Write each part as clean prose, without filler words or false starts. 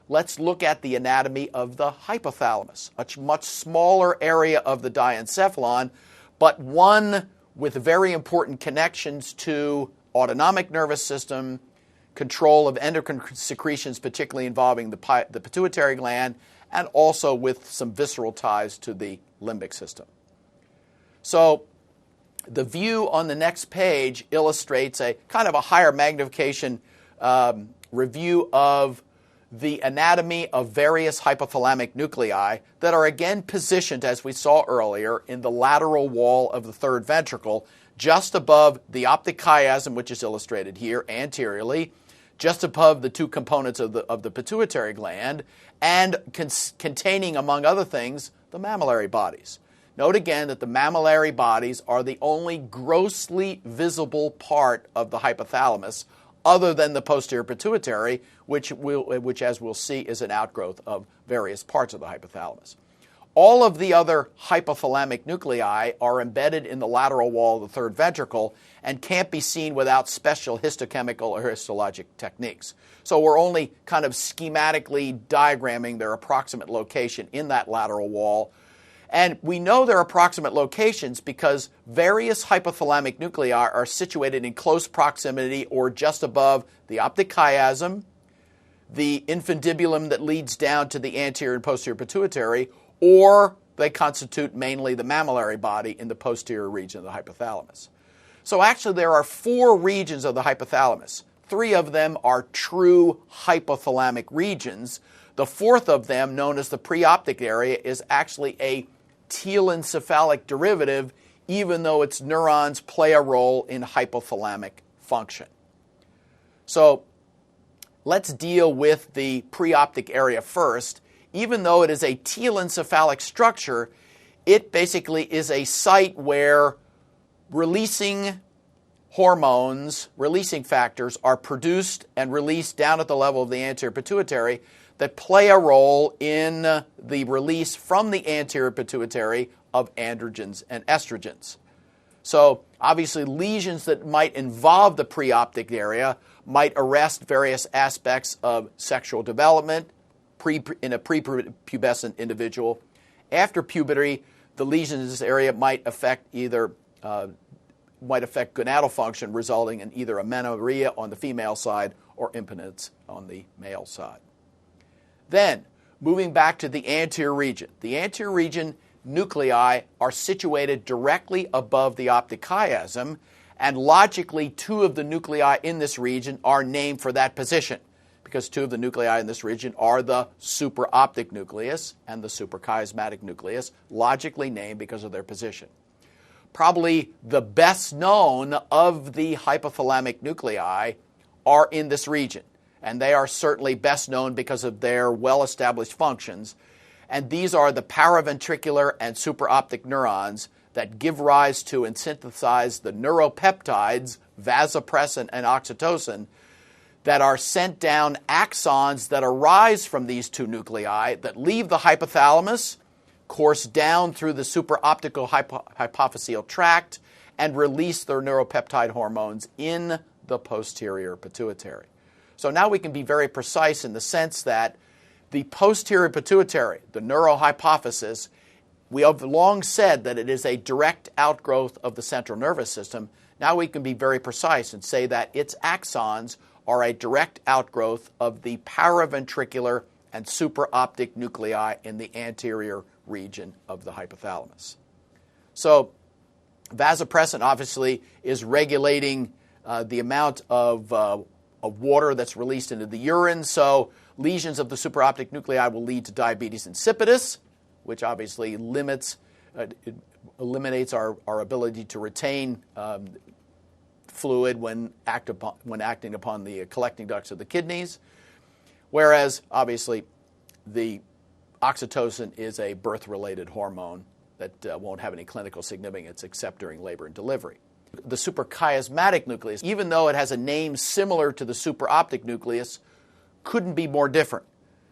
let's look at the anatomy of the hypothalamus, a much smaller area of the diencephalon, but one with very important connections to autonomic nervous system, control of endocrine secretions, particularly involving the pituitary gland, and also with some visceral ties to the limbic system. So the view on the next page illustrates a kind of a higher magnification review of the anatomy of various hypothalamic nuclei that are again positioned, as we saw earlier, in the lateral wall of the third ventricle, just above the optic chiasm, which is illustrated here anteriorly, just above the two components of the pituitary gland, and containing, among other things, the mammillary bodies. Note again that the mammillary bodies are the only grossly visible part of the hypothalamus, other than the posterior pituitary, which, as we'll see, is an outgrowth of various parts of the hypothalamus. All of the other hypothalamic nuclei are embedded in the lateral wall of the third ventricle and can't be seen without special histochemical or histologic techniques. So we're only kind of schematically diagramming their approximate location in that lateral wall. And we know their approximate locations because various hypothalamic nuclei are situated in close proximity or just above the optic chiasm, the infundibulum that leads down to the anterior and posterior pituitary, or they constitute mainly the mammillary body in the posterior region of the hypothalamus. So actually there are 4 regions of the hypothalamus. 3 of them are true hypothalamic regions. The 4th of them, known as the preoptic area, is actually a telencephalic derivative, even though its neurons play a role in hypothalamic function. So let's deal with the preoptic area first. Even though it is a telencephalic structure, it basically is a site where releasing hormones, releasing factors, are produced and released down at the level of the anterior pituitary that play a role in the release from the anterior pituitary of androgens and estrogens. So obviously lesions that might involve the preoptic area might arrest various aspects of sexual development in a prepubescent individual. After puberty, the lesions in this area might affect gonadal function, resulting in either amenorrhea on the female side or impotence on the male side. Then, moving back to the anterior region. The anterior region nuclei are situated directly above the optic chiasm, and logically 2 of the nuclei in this region are named for that position, because 2 of the nuclei in this region are the supraoptic nucleus and the suprachiasmatic nucleus, logically named because of their position. Probably the best known of the hypothalamic nuclei are in this region, and they are certainly best known because of their well-established functions. And these are the paraventricular and supraoptic neurons that give rise to and synthesize the neuropeptides, vasopressin and oxytocin, that are sent down axons that arise from these 2 nuclei that leave the hypothalamus, course down through the supraoptical hypophyseal tract, and release their neuropeptide hormones in the posterior pituitary. So now we can be very precise in the sense that the posterior pituitary, the neurohypophysis, we have long said that it is a direct outgrowth of the central nervous system. Now we can be very precise and say that its axons are a direct outgrowth of the paraventricular and supraoptic nuclei in the anterior region of the hypothalamus. So vasopressin obviously is regulating the amount of water that's released into the urine. So lesions of the supraoptic nuclei will lead to diabetes insipidus, which obviously eliminates our ability to retain fluid when acting upon the collecting ducts of the kidneys. Whereas, obviously, the oxytocin is a birth-related hormone that won't have any clinical significance except during labor and delivery. The suprachiasmatic nucleus, even though it has a name similar to the supraoptic nucleus, couldn't be more different,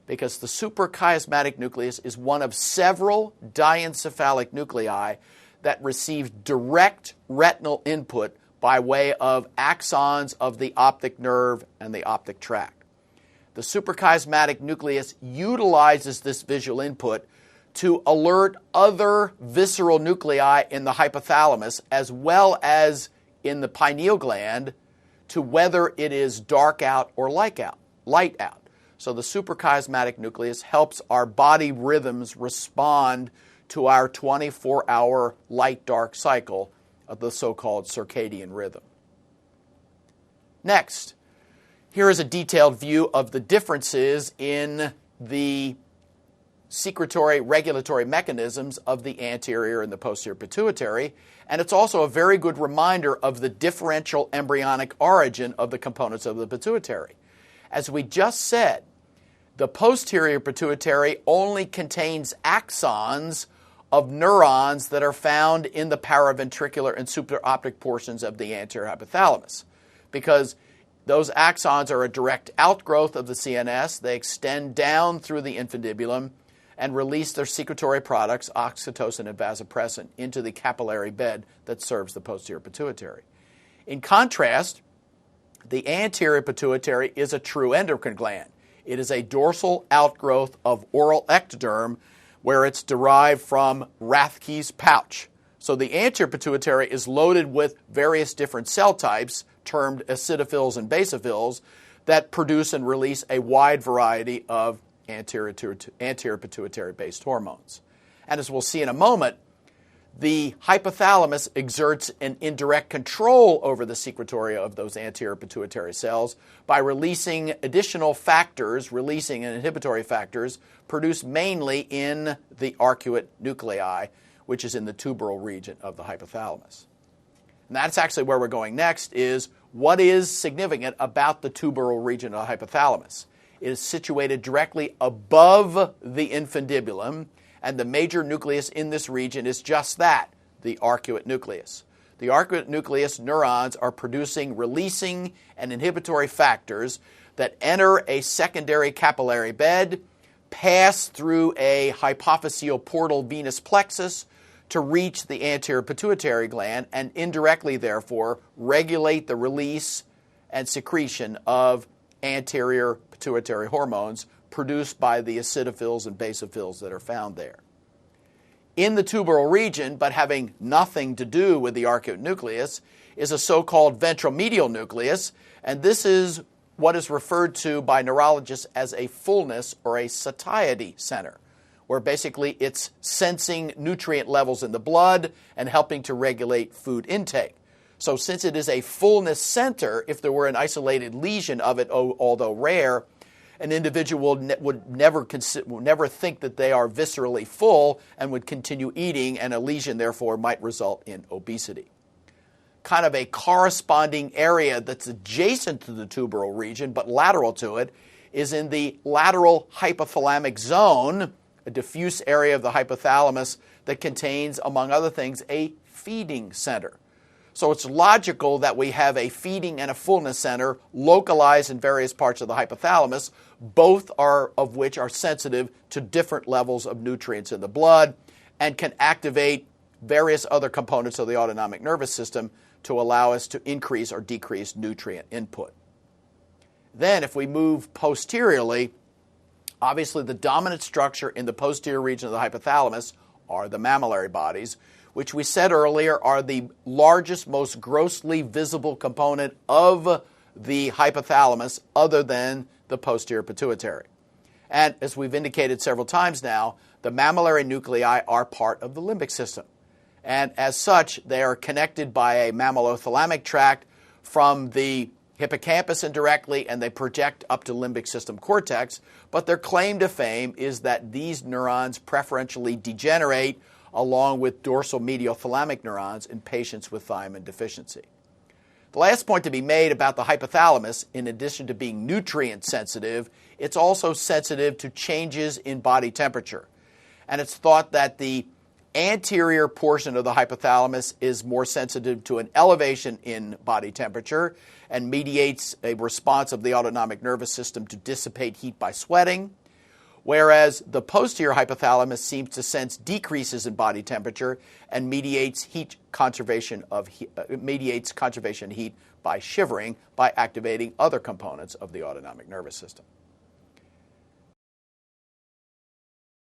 because the suprachiasmatic nucleus is one of several diencephalic nuclei that receive direct retinal input by way of axons of the optic nerve and the optic tract. The suprachiasmatic nucleus utilizes this visual input to alert other visceral nuclei in the hypothalamus as well as in the pineal gland to whether it is dark out or light out. So the suprachiasmatic nucleus helps our body rhythms respond to our 24-hour light-dark cycle of the so-called circadian rhythm. Next, here is a detailed view of the differences in the secretory regulatory mechanisms of the anterior and the posterior pituitary, and it's also a very good reminder of the differential embryonic origin of the components of the pituitary. As we just said, the posterior pituitary only contains axons of neurons that are found in the paraventricular and supraoptic portions of the anterior hypothalamus, because those axons are a direct outgrowth of the CNS. They extend down through the infundibulum and release their secretory products, oxytocin and vasopressin, into the capillary bed that serves the posterior pituitary. In contrast, the anterior pituitary is a true endocrine gland. It is a dorsal outgrowth of oral ectoderm where it's derived from Rathke's pouch. So the anterior pituitary is loaded with various different cell types termed acidophils and basophils that produce and release a wide variety of anterior pituitary-based hormones. And as we'll see in a moment, the hypothalamus exerts an indirect control over the secretory of those anterior pituitary cells by releasing additional factors, releasing inhibitory factors, produced mainly in the arcuate nuclei, which is in the tuberal region of the hypothalamus. And that's actually where we're going next, is what is significant about the tuberal region of the hypothalamus. It is situated directly above the infundibulum, and the major nucleus in this region is just that, the arcuate nucleus. The arcuate nucleus neurons are producing, releasing, and inhibitory factors that enter a secondary capillary bed, pass through a hypophyseal portal venous plexus to reach the anterior pituitary gland, and indirectly, therefore, regulate the release and secretion of anterior pituitary hormones produced by the acidophils and basophils that are found there. In the tuberal region, but having nothing to do with the arcuate nucleus, is a so-called ventromedial nucleus, and this is what is referred to by neurologists as a fullness or a satiety center, where basically it's sensing nutrient levels in the blood and helping to regulate food intake. So since it is a fullness center, if there were an isolated lesion of it, although rare, an individual would never think that they are viscerally full and would continue eating, and a lesion, therefore, might result in obesity. Kind of a corresponding area that's adjacent to the tuberal region but lateral to it is in the lateral hypothalamic zone, a diffuse area of the hypothalamus that contains, among other things, a feeding center. So it's logical that we have a feeding and a fullness center localized in various parts of the hypothalamus, both of which are sensitive to different levels of nutrients in the blood and can activate various other components of the autonomic nervous system to allow us to increase or decrease nutrient input. Then if we move posteriorly, obviously the dominant structure in the posterior region of the hypothalamus are the mammillary bodies, which we said earlier are the largest, most grossly visible component of the hypothalamus other than the posterior pituitary. And as we've indicated several times now, the mammillary nuclei are part of the limbic system. And as such, they are connected by a mammillothalamic tract from the hippocampus indirectly, and they project up to limbic system cortex. But their claim to fame is that these neurons preferentially degenerate along with dorsal medial thalamic neurons in patients with thiamine deficiency. The last point to be made about the hypothalamus, in addition to being nutrient sensitive, it's also sensitive to changes in body temperature. And it's thought that the anterior portion of the hypothalamus is more sensitive to an elevation in body temperature and mediates a response of the autonomic nervous system to dissipate heat by sweating, whereas the posterior hypothalamus seems to sense decreases in body temperature and mediates conservation of heat by shivering by activating other components of the autonomic nervous system.